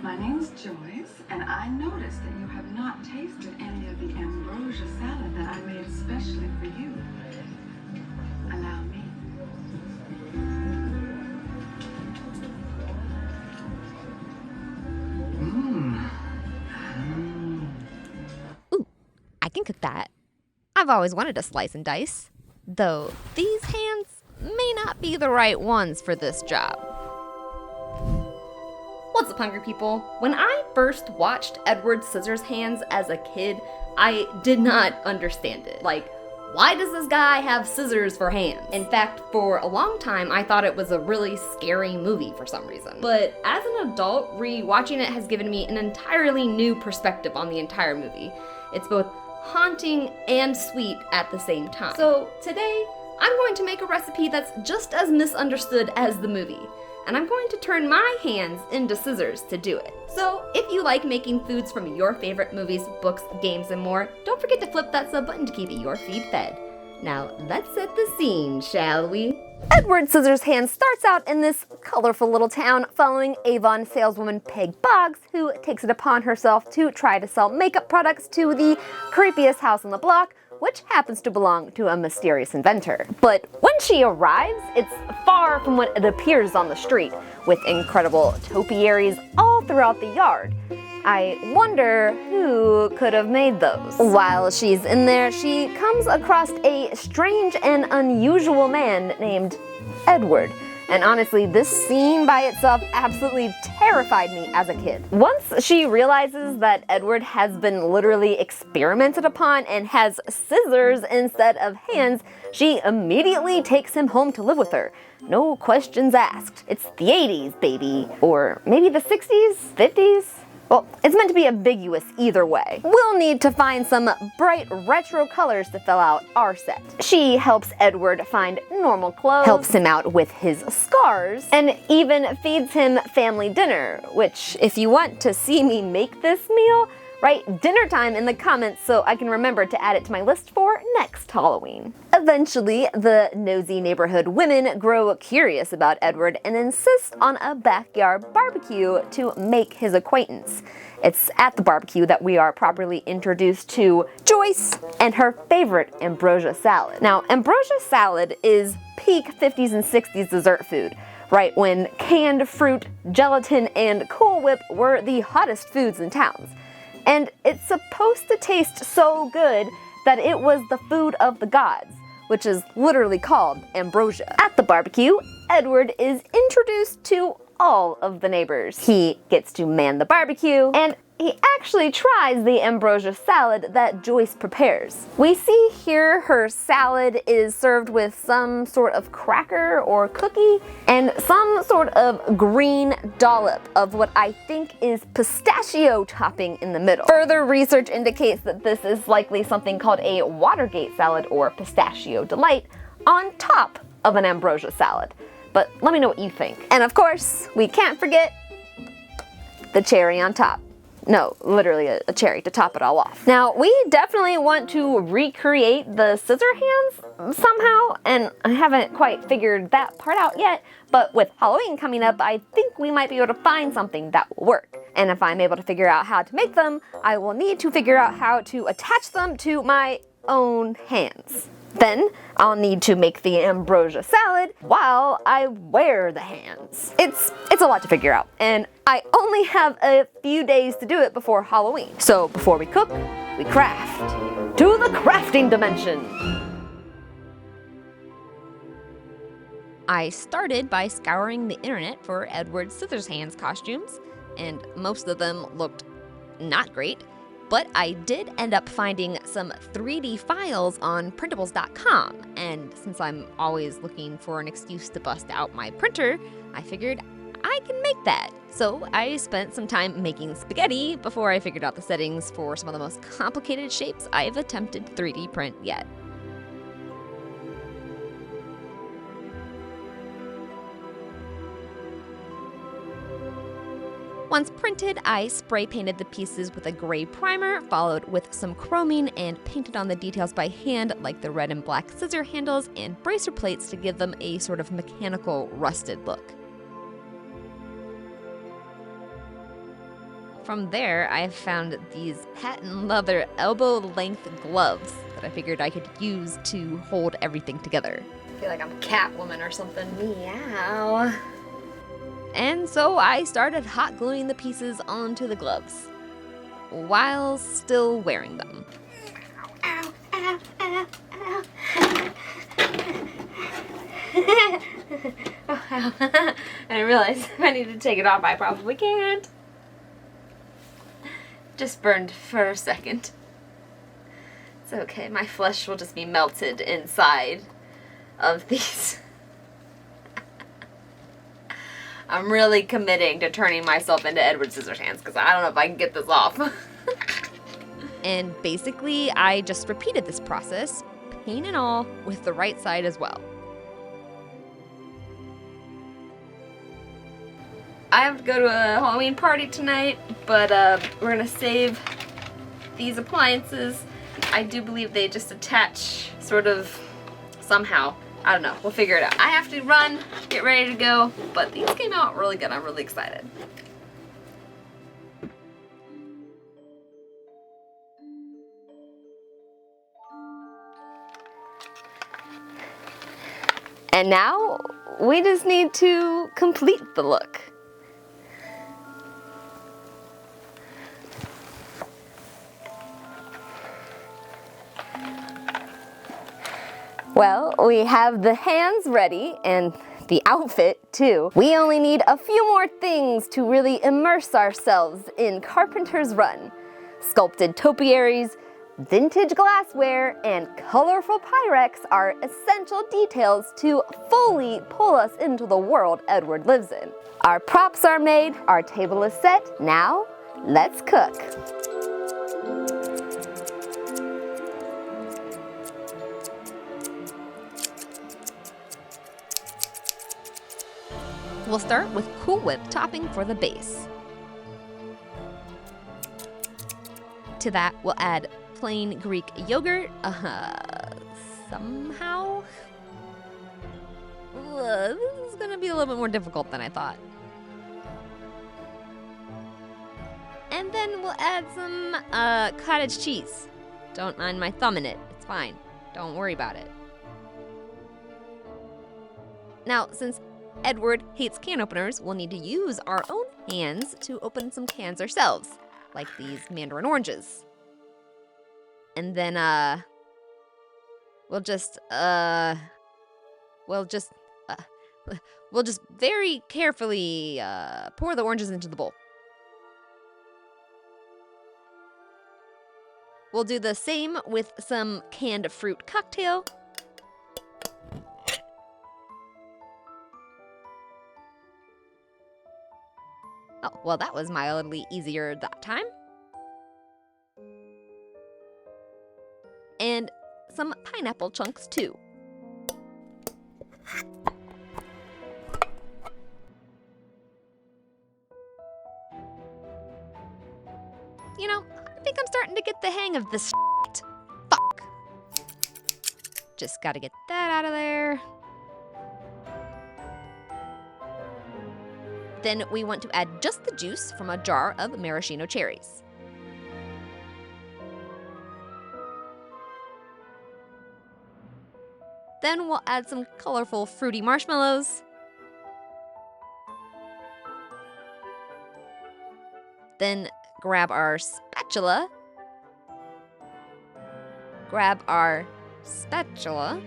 My name's Joyce, and I noticed that you have not tasted any of the Ambrosia salad that I made especially for you. Allow me. Ooh, I can cook that. I've always wanted to slice and dice, though these hands may not be the right ones for this job. What's up, hungry people? When I first watched Edward Scissorhands as a kid, I did not understand it. Like, why does this guy have scissors for hands? In fact, for a long time, I thought it was a really scary movie for some reason. But as an adult, rewatching it has given me an entirely new perspective on the entire movie. It's both haunting and sweet at the same time. So today, I'm going to make a recipe that's just as misunderstood as the movie. And I'm going to turn my hands into scissors to do it. So if you like making foods from your favorite movies, books, games, and more, don't forget to flip that sub button to keep your feed fed. Now let's set the scene, shall we? Edward Scissorhands starts out in this colorful little town following Avon saleswoman Peg Boggs, who takes it upon herself to try to sell makeup products to the creepiest house on the block, which happens to belong to a mysterious inventor. But when she arrives, it's far from what it appears on the street, with incredible topiaries all throughout the yard. I wonder who could have made those. While she's in there, she comes across a strange and unusual man named Edward. And honestly, this scene by itself absolutely terrified me as a kid. Once she realizes that Edward has been literally experimented upon and has scissors instead of hands, she immediately takes him home to live with her. No questions asked. It's the 80s, baby. Or maybe the 60s? 50s? Well, it's meant to be ambiguous either way. We'll need to find some bright retro colors to fill out our set. She helps Edward find normal clothes, helps him out with his scars, and even feeds him family dinner, which, if you want to see me make this meal, write dinner time in the comments so I can remember to add it to my list for next Halloween. Eventually, the nosy neighborhood women grow curious about Edward and insist on a backyard barbecue to make his acquaintance. It's at the barbecue that we are properly introduced to Joyce and her favorite Ambrosia salad. Now, Ambrosia salad is peak 50s and 60s dessert food, right when canned fruit, gelatin, and Cool Whip were the hottest foods in towns. And it's supposed to taste so good that it was the food of the gods, which is literally called ambrosia. At the barbecue, Edward is introduced to all of the neighbors. He gets to man the barbecue, and he actually tries the ambrosia salad that Joyce prepares. We see here her salad is served with some sort of cracker or cookie and some sort of green dollop of what I think is pistachio topping in the middle. Further research indicates that this is likely something called a Watergate salad or pistachio delight on top of an ambrosia salad. But let me know what you think. And of course, we can't forget the cherry on top. No, literally a cherry to top it all off. Now, we definitely want to recreate the Scissorhands somehow, and I haven't quite figured that part out yet, but with Halloween coming up, I think we might be able to find something that will work. And if I'm able to figure out how to make them, I will need to figure out how to attach them to my own hands. Then I'll need to make the ambrosia salad while I wear the hands. It's a lot to figure out, and I only have a few days to do it before Halloween. So before we cook, we craft. To the crafting dimension! I started by scouring the internet for Edward Scissorhands costumes, and most of them looked not great. But I did end up finding some 3D files on printables.com, and since I'm always looking for an excuse to bust out my printer, I figured I can make that. So I spent some time making spaghetti before I figured out the settings for some of the most complicated shapes I've attempted to 3D print yet. Once printed, I spray painted the pieces with a gray primer, followed with some chroming, and painted on the details by hand, like the red and black scissor handles and bracer plates, to give them a sort of mechanical, rusted look. From there, I found these patent leather elbow-length gloves that I figured I could use to hold everything together. I feel like I'm Catwoman or something. Meow. And so I started hot gluing the pieces onto the gloves, while still wearing them. Ow, ow, ow, ow. Oh, ow. I realized if I need to take it off, I probably can't. Just burned for a second. It's okay, my flesh will just be melted inside of these. I'm really committing to turning myself into Edward Scissorhands because I don't know if I can get this off. And basically, I just repeated this process, paint and all, with the right side as well. I have to go to a Halloween party tonight, but we're gonna save these appliances. I do believe they just attach sort of somehow. I don't know, we'll figure it out. I have to run, get ready to go, but these came out really good. I'm really excited. And now we just need to complete the look. Well, we have the hands ready and the outfit too. We only need a few more things to really immerse ourselves in Carpenter's Run. Sculpted topiaries, vintage glassware, and colorful Pyrex are essential details to fully pull us into the world Edward lives in. Our props are made, our table is set. Now, let's cook. We'll start with Cool Whip topping for the base. To that, we'll add plain Greek yogurt, somehow. This is gonna be a little bit more difficult than I thought. And then we'll add some cottage cheese. Don't mind my thumb in it, it's fine. Don't worry about it. Now, since Edward hates can openers, we'll need to use our own hands to open some cans ourselves, like these mandarin oranges. And then, we'll just very carefully, pour the oranges into the bowl. We'll do the same with some canned fruit cocktail. Oh, well, that was mildly easier that time. And some pineapple chunks, too. You know, I think I'm starting to get the hang of this shit. Fuck. Just gotta get that out of there. Then we want to add just the juice from a jar of maraschino cherries. Then we'll add some colorful fruity marshmallows. Then grab our spatula. Grab our spatula.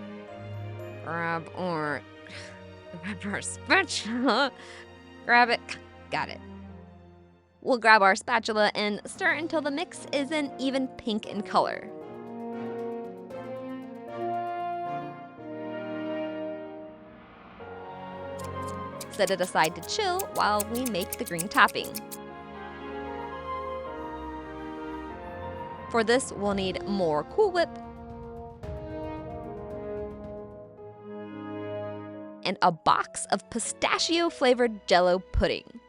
Grab it. Got it. We'll grab our spatula and stir until the mix is an even pink in color. Set it aside to chill while we make the green topping. For this, we'll need more Cool Whip and a box of pistachio-flavored Jell-O pudding.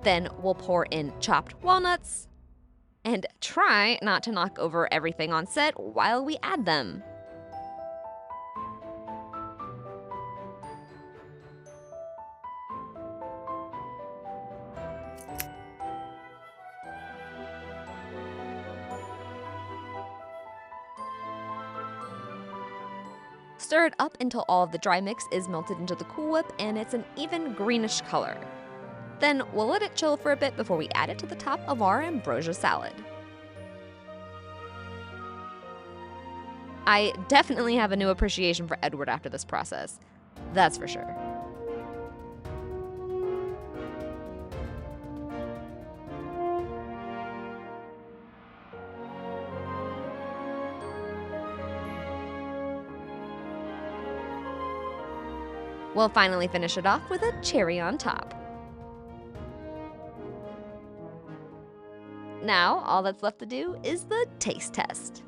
Then we'll pour in chopped walnuts and try not to knock over everything on set while we add them. Stir it up until all of the dry mix is melted into the Cool Whip and it's an even greenish color. Then we'll let it chill for a bit before we add it to the top of our ambrosia salad. I definitely have a new appreciation for Edward after this process. That's for sure. We'll finally finish it off with a cherry on top. Now, all that's left to do is the taste test.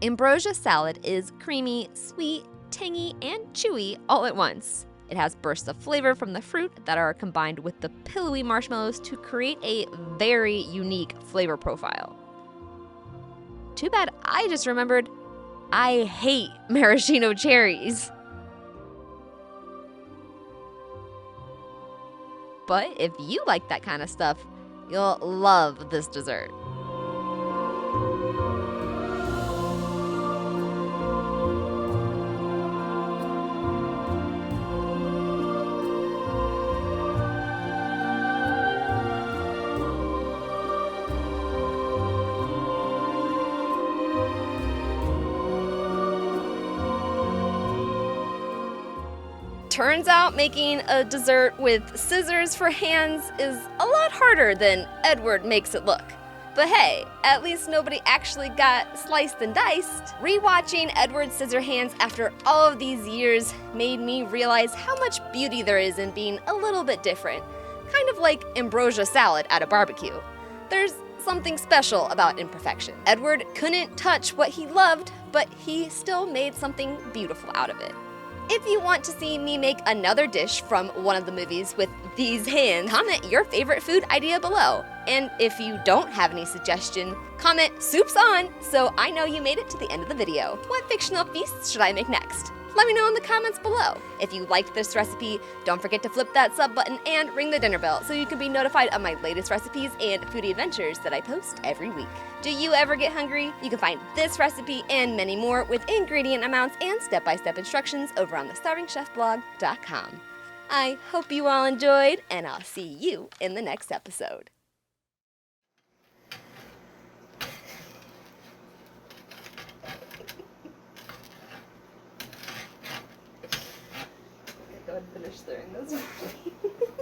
Ambrosia salad is creamy, sweet, tangy, and chewy all at once. It has bursts of flavor from the fruit that are combined with the pillowy marshmallows to create a very unique flavor profile. Too bad I just remembered I hate maraschino cherries. But if you like that kind of stuff, you'll love this dessert. Turns out making a dessert with scissors for hands is a lot harder than Edward makes it look. But hey, at least nobody actually got sliced and diced. Rewatching Edward Scissorhands after all of these years made me realize how much beauty there is in being a little bit different. Kind of like ambrosia salad at a barbecue. There's something special about imperfection. Edward couldn't touch what he loved, but he still made something beautiful out of it. If you want to see me make another dish from one of the movies with these hands, comment your favorite food idea below. And if you don't have any suggestion, comment "Soup's on" so I know you made it to the end of the video. What fictional feasts should I make next? Let me know in the comments below. If you liked this recipe, don't forget to flip that sub button and ring the dinner bell so you can be notified of my latest recipes and foodie adventures that I post every week. Do you ever get hungry? You can find this recipe and many more with ingredient amounts and step-by-step instructions over on thestarvingchefblog.com. I hope you all enjoyed, and I'll see you in the next episode. Go ahead and finish stirring those.